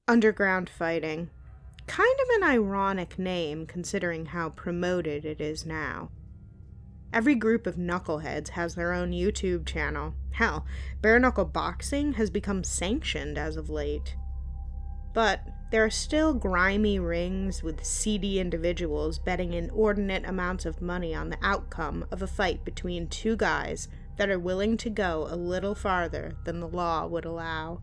Underground fighting. Kind of an ironic name considering how promoted it is now. Every group of knuckleheads has their own YouTube channel. Hell, bare-knuckle boxing has become sanctioned as of late. But there are still grimy rings with seedy individuals betting inordinate amounts of money on the outcome of a fight between two guys that are willing to go a little farther than the law would allow.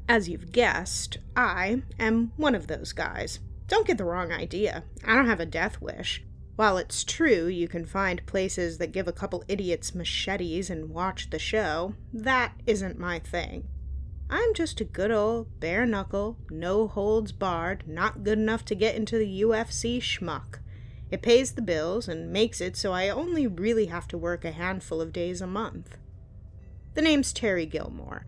As you've guessed, I am one of those guys. Don't get the wrong idea. I don't have a death wish. While it's true you can find places that give a couple idiots machetes and watch the show, that isn't my thing. I'm just a good old, bare-knuckle, no-holds-barred, not good enough to get into the UFC schmuck. It pays the bills and makes it so I only really have to work a handful of days a month. The name's Terry Gilmore,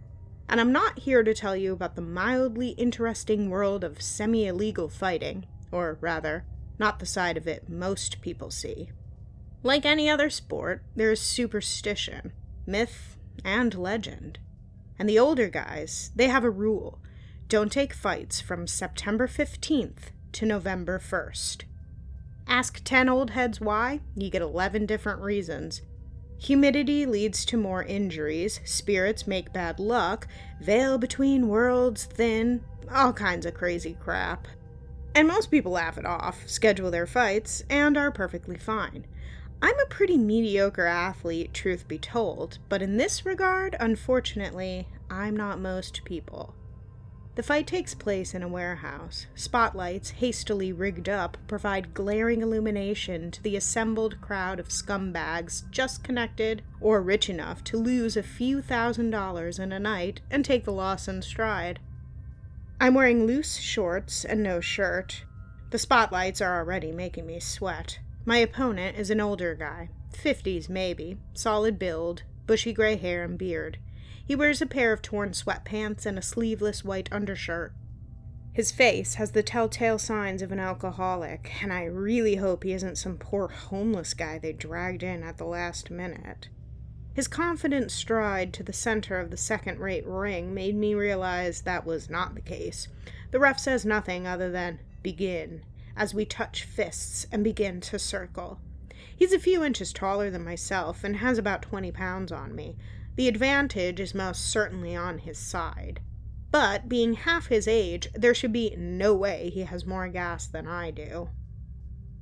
and I'm not here to tell you about the mildly interesting world of semi-illegal fighting, or rather, not the side of it most people see. Like any other sport, there is superstition, myth, and legend. And the older guys, they have a rule. Don't take fights from September 15th to November 1st. Ask 10 old heads why, you get 11 different reasons. Humidity leads to more injuries, spirits make bad luck, veil between worlds thin, all kinds of crazy crap. And most people laugh it off, schedule their fights, and are perfectly fine. I'm a pretty mediocre athlete, truth be told, but in this regard, unfortunately, I'm not most people. The fight takes place in a warehouse. Spotlights, hastily rigged up, provide glaring illumination to the assembled crowd of scumbags just connected or rich enough to lose a few $1,000s in a night and take the loss in stride. I'm wearing loose shorts and no shirt. The spotlights are already making me sweat. My opponent is an older guy, 50s maybe, solid build, bushy gray hair and beard. He wears a pair of torn sweatpants and a sleeveless white undershirt. His face has the telltale signs of an alcoholic, and I really hope he isn't some poor homeless guy they dragged in at the last minute. His confident stride to the center of the second-rate ring made me realize that was not the case. The ref says nothing other than, "Begin," as we touch fists and begin to circle. He's a few inches taller than myself and has about 20 pounds on me. The advantage is most certainly on his side. But, being half his age, there should be no way he has more gas than I do.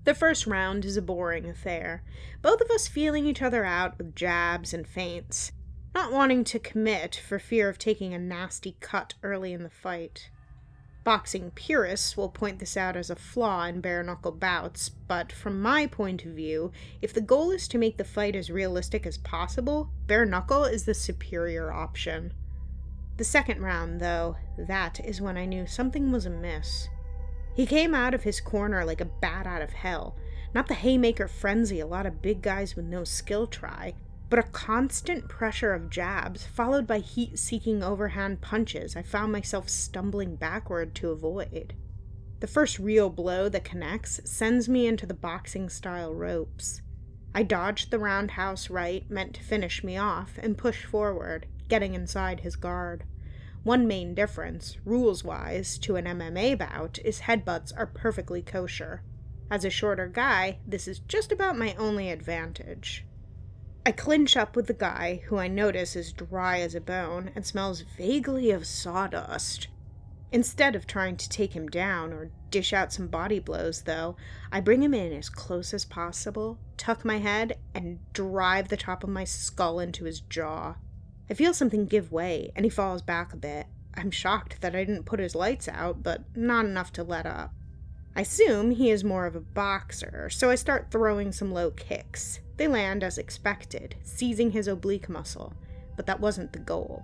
The first round is a boring affair, both of us feeling each other out with jabs and feints, not wanting to commit for fear of taking a nasty cut early in the fight. Boxing purists will point this out as a flaw in bare-knuckle bouts, but from my point of view, if the goal is to make the fight as realistic as possible, bare-knuckle is the superior option. The second round, though, that is when I knew something was amiss. He came out of his corner like a bat out of hell, not the haymaker frenzy a lot of big guys with no skill try, but a constant pressure of jabs, followed by heat-seeking overhand punches I found myself stumbling backward to avoid. The first real blow that connects sends me into the boxing-style ropes. I dodged the roundhouse right meant to finish me off and push forward, getting inside his guard. One main difference, rules-wise, to an MMA bout is headbutts are perfectly kosher. As a shorter guy, this is just about my only advantage. I clinch up with the guy, who I notice is dry as a bone and smells vaguely of sawdust. Instead of trying to take him down or dish out some body blows, though, I bring him in as close as possible, tuck my head, and drive the top of my skull into his jaw. I feel something give way, and he falls back a bit. I'm shocked that I didn't put his lights out, but not enough to let up. I assume he is more of a boxer, so I start throwing some low kicks. They land as expected, seizing his oblique muscle, but that wasn't the goal.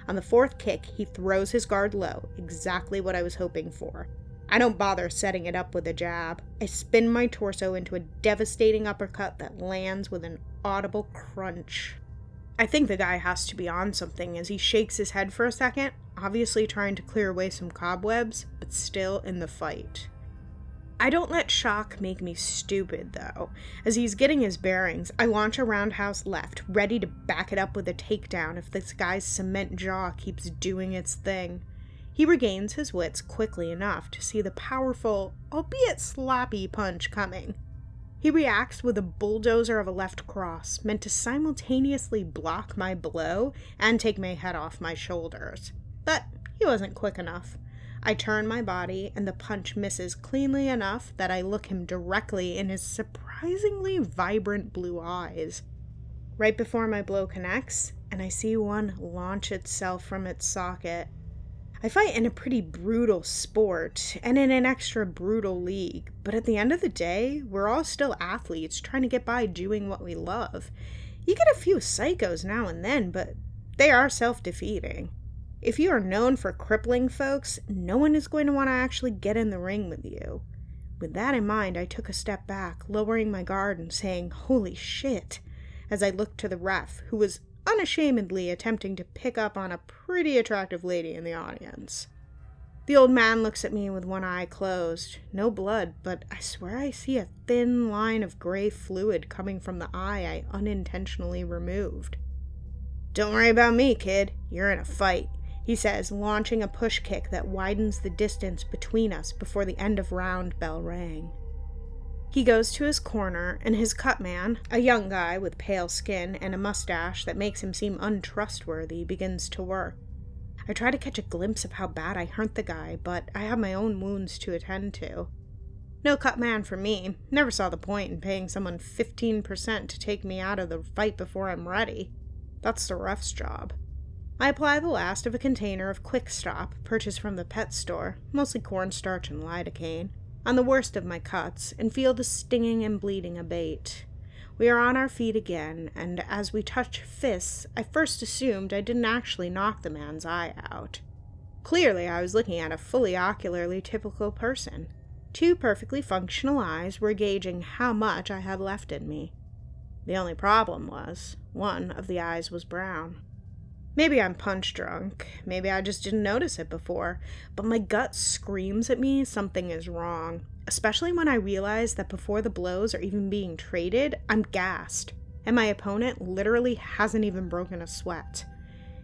On the fourth kick, he throws his guard low, exactly what I was hoping for. I don't bother setting it up with a jab. I spin my torso into a devastating uppercut that lands with an audible crunch. I think the guy has to be on something as he shakes his head for a second, obviously trying to clear away some cobwebs, but still in the fight. I don't let shock make me stupid, though. As he's getting his bearings, I launch a roundhouse left, ready to back it up with a takedown if this guy's cement jaw keeps doing its thing. He regains his wits quickly enough to see the powerful, albeit sloppy punch coming. He reacts with a bulldozer of a left cross, meant to simultaneously block my blow and take my head off my shoulders. But he wasn't quick enough. I turn my body, and the punch misses cleanly enough that I look him directly in his surprisingly vibrant blue eyes. Right before my blow connects, and I see one launch itself from its socket. I fight in a pretty brutal sport, and in an extra brutal league, but at the end of the day, we're all still athletes trying to get by doing what we love. You get a few psychos now and then, but they are self-defeating. If you are known for crippling folks, no one is going to want to actually get in the ring with you. With that in mind, I took a step back, lowering my guard and saying, "Holy shit," as I looked to the ref, who was unashamedly attempting to pick up on a pretty attractive lady in the audience. The old man looks at me with one eye closed. No blood, but I swear I see a thin line of gray fluid coming from the eye I unintentionally removed. "Don't worry about me, kid. You're in a fight," he says, launching a push kick that widens the distance between us before the end of round bell rang. He goes to his corner, and his cut man, a young guy with pale skin and a mustache that makes him seem untrustworthy, begins to work. I try to catch a glimpse of how bad I hurt the guy, but I have my own wounds to attend to. No cut man for me. Never saw the point in paying someone 15% to take me out of the fight before I'm ready. That's the ref's job. I apply the last of a container of Quick Stop, purchased from the pet store, mostly cornstarch and lidocaine, on the worst of my cuts, and feel the stinging and bleeding abate. We are on our feet again, and as we touch fists, I first assumed I didn't actually knock the man's eye out. Clearly, I was looking at a fully ocularly typical person. Two perfectly functional eyes were gauging how much I had left in me. The only problem was, one of the eyes was brown. Maybe I'm punch drunk, maybe I just didn't notice it before, but my gut screams at me something is wrong, especially when I realize that before the blows are even being traded, I'm gassed, and my opponent literally hasn't even broken a sweat.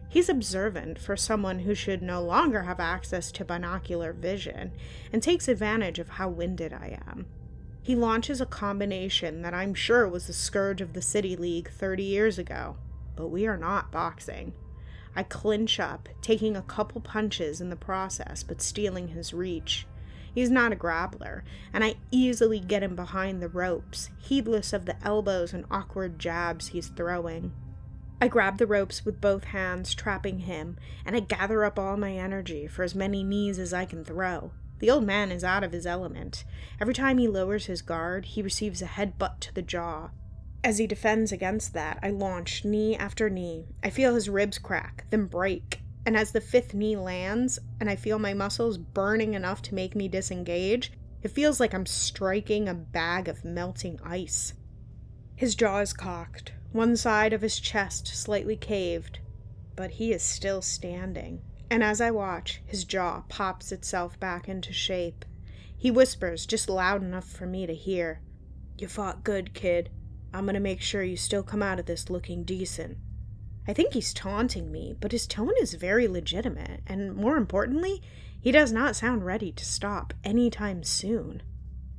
He's observant for someone who should no longer have access to binocular vision, and takes advantage of how winded I am. He launches a combination that I'm sure was the scourge of the City League 30 years ago, but we are not boxing. I clinch up, taking a couple punches in the process, but stealing his reach. He's not a grappler, and I easily get him behind the ropes, heedless of the elbows and awkward jabs he's throwing. I grab the ropes with both hands, trapping him, and I gather up all my energy for as many knees as I can throw. The old man is out of his element. Every time he lowers his guard, he receives a headbutt to the jaw. As he defends against that, I launch knee after knee. I feel his ribs crack, then break, and as the fifth knee lands, and I feel my muscles burning enough to make me disengage, it feels like I'm striking a bag of melting ice. His jaw is cocked, one side of his chest slightly caved, but he is still standing, and as I watch, his jaw pops itself back into shape. He whispers, just loud enough for me to hear, "You fought good, kid. I'm gonna make sure you still come out of this looking decent." I think he's taunting me, but his tone is very legitimate, and more importantly, he does not sound ready to stop anytime soon.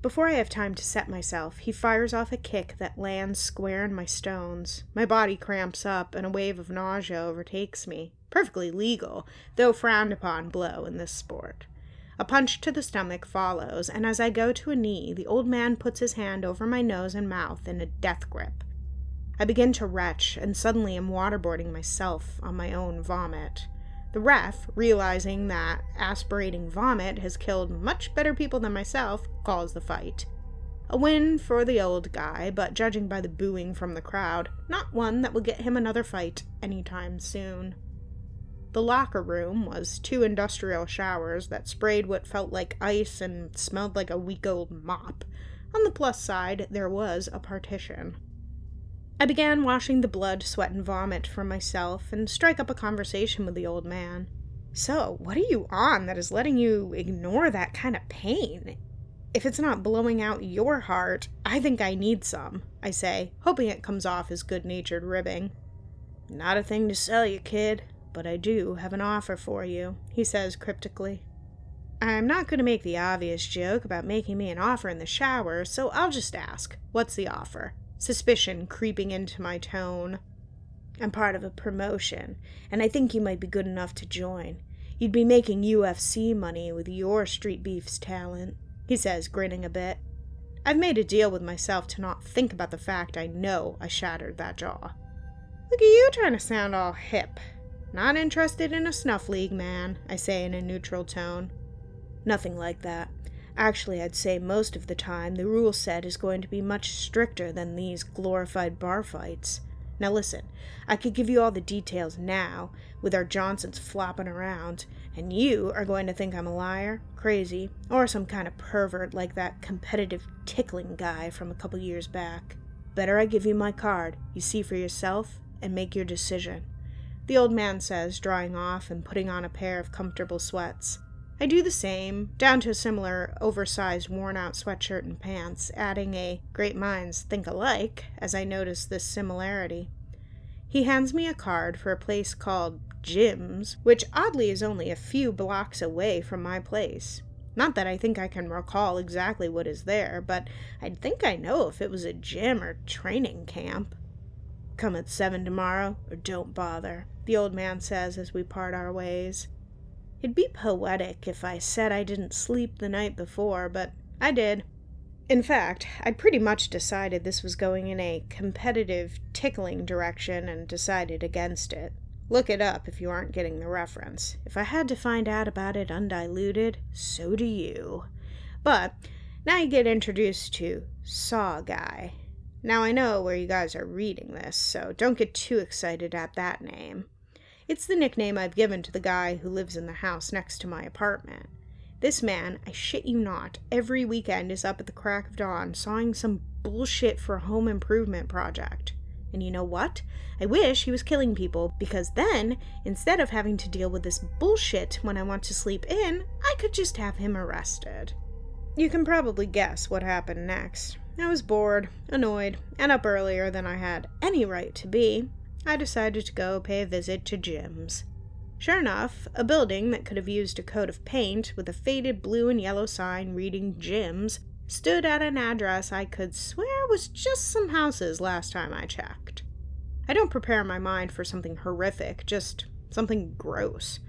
Before I have time to set myself, he fires off a kick that lands square in my stones. My body cramps up, and a wave of nausea overtakes me. Perfectly legal, though frowned upon blow in this sport. A punch to the stomach follows, and as I go to a knee, the old man puts his hand over my nose and mouth in a death grip. I begin to retch, and suddenly am waterboarding myself on my own vomit. The ref, realizing that aspirating vomit has killed much better people than myself, calls the fight. A win for the old guy, but judging by the booing from the crowd, not one that will get him another fight anytime soon. The locker room was 2 industrial showers that sprayed what felt like ice and smelled like a week-old mop. On the plus side, there was a partition. I began washing the blood, sweat, and vomit from myself and strike up a conversation with the old man. "So, what are you on that is letting you ignore that kind of pain? If it's not blowing out your heart, I think I need some," I say, hoping it comes off as good-natured ribbing. "Not a thing to sell you, kid. but I do have an offer for you, he says cryptically. I'm not going to make the obvious joke about making me an offer in the shower, so I'll just ask, what's the offer? Suspicion creeping into my tone. I'm part of a promotion, and I think you might be good enough to join. You'd be making UFC money with your Street Beef's talent, he says, grinning a bit. I've made a deal with myself to not think about the fact I know I shattered that jaw. Look at you trying to sound all hip. Not interested in a snuff league, man, I say in a neutral tone. Nothing like that. Actually, I'd say most of the time the rule set is going to be much stricter than these glorified bar fights. Now listen, I could give you all the details now, with our Johnsons flopping around, and you are going to think I'm a liar, crazy, or some kind of pervert like that competitive tickling guy from a couple years back. Better I give you my card, you see for yourself, and make your decision, the old man says, drying off and putting on a pair of comfortable sweats. I do the same, down to a similar oversized worn-out sweatshirt and pants, adding a great minds think alike as I notice this similarity. He hands me a card for a place called Jim's, which oddly is only a few blocks away from my place. Not that I think I can recall exactly what is there, but I'd think I know if it was a gym or training camp. Come at 7 tomorrow, or don't bother, the old man says as we part our ways. It'd be poetic if I said I didn't sleep the night before, but I did. In fact, I'd pretty much decided this was going in a competitive tickling direction and decided against it. Look it up if you aren't getting the reference. If I had to find out about it undiluted, so do you. But now you get introduced to Saw Guy. Now I know where you guys are reading this, so don't get too excited at that name. It's the nickname I've given to the guy who lives in the house next to my apartment. This man, I shit you not, every weekend is up at the crack of dawn sawing some bullshit for a home improvement project. And you know what? I wish he was killing people, because then, instead of having to deal with this bullshit when I want to sleep in, I could just have him arrested. You can probably guess what happened next. I was bored, annoyed, and up earlier than I had any right to be. I decided to go pay a visit to Jim's. Sure enough, a building that could have used a coat of paint with a faded blue and yellow sign reading Jim's stood at an address I could swear was just some houses last time I checked. I don't prepare my mind for something horrific, just something gross.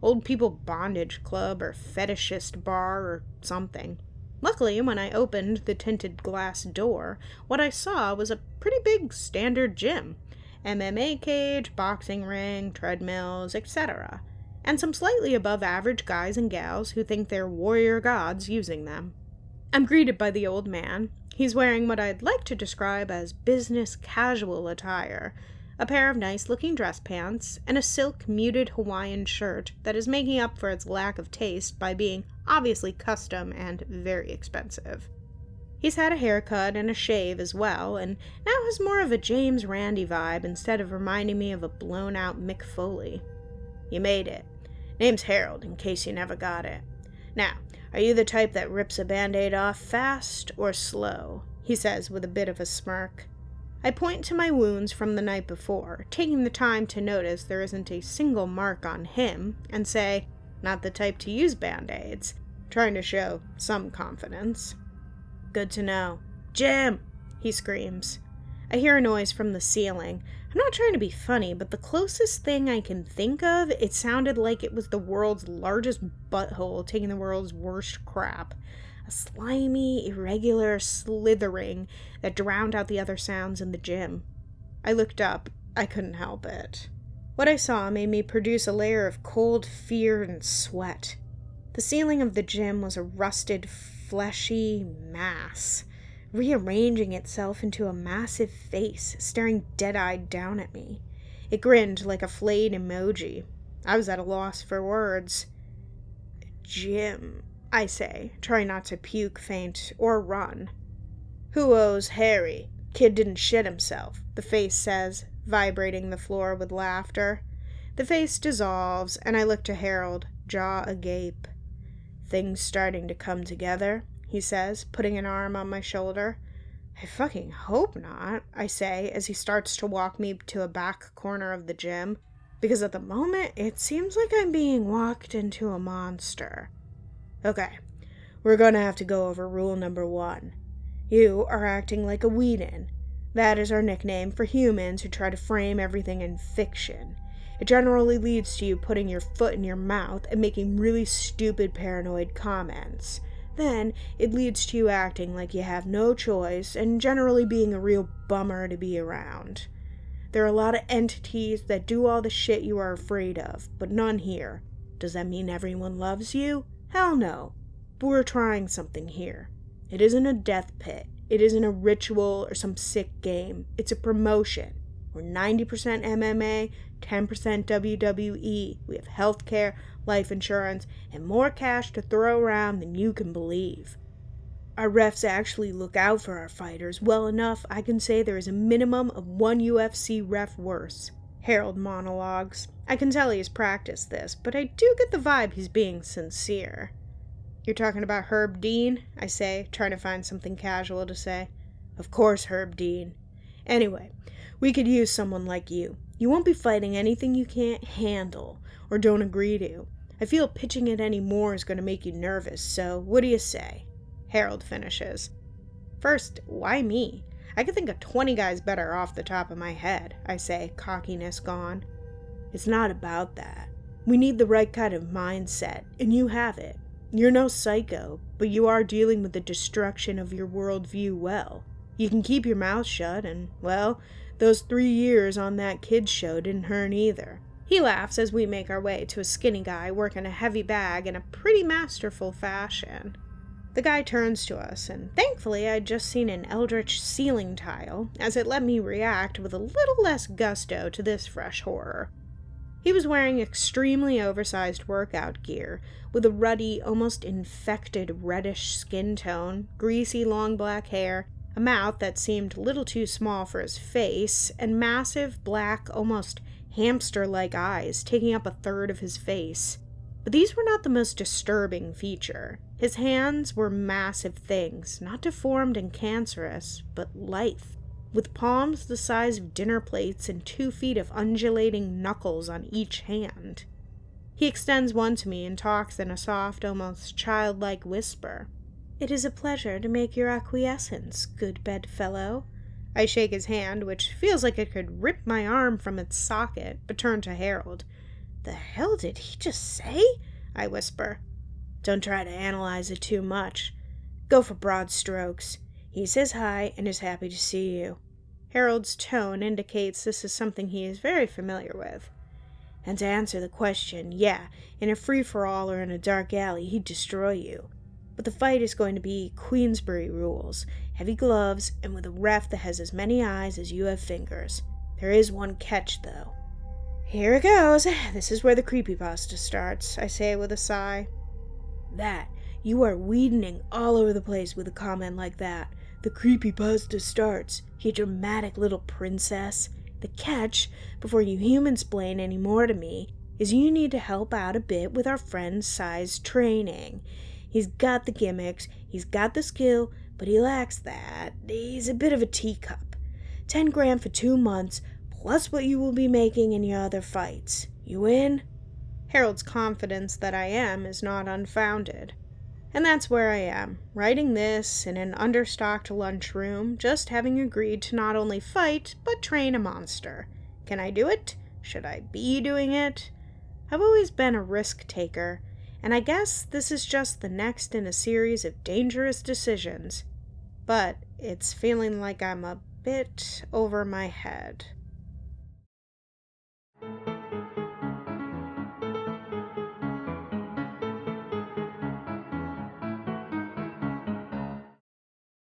Old people bondage club or fetishist bar or something. Luckily, when I opened the tinted glass door, what I saw was a pretty big standard gym. MMA cage, boxing ring, treadmills, etc. And some slightly above average guys and gals who think they're warrior gods using them. I'm greeted by the old man. He's wearing what I'd like to describe as business casual attire, a pair of nice-looking dress pants, and a silk muted Hawaiian shirt that is making up for its lack of taste by being obviously custom and very expensive. He's had a haircut and a shave as well, and now has more of a James Randi vibe instead of reminding me of a blown-out Mick Foley. You made it. Name's Harold, in case you never got it. Now, are you the type that rips a Band-Aid off fast or slow? He says with a bit of a smirk. I point to my wounds from the night before, taking the time to notice there isn't a single mark on him, and say, not the type to use Band-Aids, trying to show some confidence. Good to know. Jim! He screams. I hear a noise from the ceiling. I'm not trying to be funny, but the closest thing I can think of, it sounded like it was the world's largest butthole taking the world's worst crap. A slimy, irregular slithering that drowned out the other sounds in the gym. I looked up. I couldn't help it. What I saw made me produce a layer of cold fear and sweat. The ceiling of the gym was a rusted, fleshy mass, rearranging itself into a massive face, staring dead-eyed down at me. It grinned like a flayed emoji. I was at a loss for words. Jim, I say, trying not to puke, faint, or run. Who owes Harry? Kid didn't shit himself, the face says, vibrating the floor with laughter. The face dissolves, and I look to Harold, jaw agape. Things starting to come together, he says, putting an arm on my shoulder. I fucking hope not, I say, as he starts to walk me to a back corner of the gym. because at the moment, it seems like I'm being walked into a monster. Okay, we're gonna have to go over rule number 1. You are acting like a Whedon. That is our nickname for humans who try to frame everything in fiction. It generally leads to you putting your foot in your mouth and making really stupid paranoid comments. Then, it leads to you acting like you have no choice and generally being a real bummer to be around. There are a lot of entities that do all the shit you are afraid of, but none here. Does that mean everyone loves you? Hell no. But we're trying something here. It isn't a death pit. It isn't a ritual or some sick game. It's a promotion. We're 90% MMA, 10% WWE. We have healthcare, life insurance, and more cash to throw around than you can believe. Our refs actually look out for our fighters well enough I can say there is a minimum of 1 UFC ref worse. Harold monologues. I can tell he's practiced this, but I do get the vibe he's being sincere. You're talking about Herb Dean? I say, trying to find something casual to say. Of course, Herb Dean. Anyway, we could use someone like you. You won't be fighting anything you can't handle or don't agree to. I feel pitching it any more is going to make you nervous, so what do you say? Harold finishes. First, why me? I could think of 20 guys better off the top of my head, I say, cockiness gone. It's not about that. We need the right kind of mindset, and you have it. You're no psycho, but you are dealing with the destruction of your worldview well. You can keep your mouth shut, and, well, those 3 years on that kid's show didn't hurt either. He laughs as we make our way to a skinny guy working a heavy bag in a pretty masterful fashion. The guy turns to us, and thankfully I'd just seen an eldritch ceiling tile, as it let me react with a little less gusto to this fresh horror. He was wearing extremely oversized workout gear, with a ruddy, almost infected reddish skin tone, greasy long black hair, a mouth that seemed a little too small for his face, and massive, black, almost hamster-like eyes taking up a third of his face. But these were not the most disturbing feature. His hands were massive things, not deformed and cancerous, but lithe, with palms the size of dinner plates and 2 feet of undulating knuckles on each hand. He extends one to me and talks in a soft, almost childlike whisper. "It is a pleasure to make your acquiescence, good bedfellow." I shake his hand, which feels like it could rip my arm from its socket, but turn to Harold. "The hell did he just say?" I whisper. "Don't try to analyze it too much. Go for broad strokes. He says hi and is happy to see you." Harold's tone indicates this is something he is very familiar with. And to answer the question, yeah, in a free-for-all or in a dark alley, he'd destroy you. But the fight is going to be Queensberry rules, heavy gloves, and with a ref that has as many eyes as you have fingers. There is one catch, though. "Here it goes. This is where the creepypasta starts," I say with a sigh. "That, you are Whedoning all over the place with a comment like that. The creepypasta starts, you dramatic little princess. The catch, before you human-splain any more to me, is you need to help out a bit with our friend's size training. He's got the gimmicks, he's got the skill, but he lacks that. He's a bit of a teacup. 10 grand for 2 months, plus what you will be making in your other fights. You in?" Harold's confidence that I am is not unfounded. And that's where I am, writing this in an understocked lunchroom, just having agreed to not only fight, but train a monster. Can I do it? Should I be doing it? I've always been a risk-taker, and I guess this is just the next in a series of dangerous decisions. But it's feeling like I'm a bit over my head.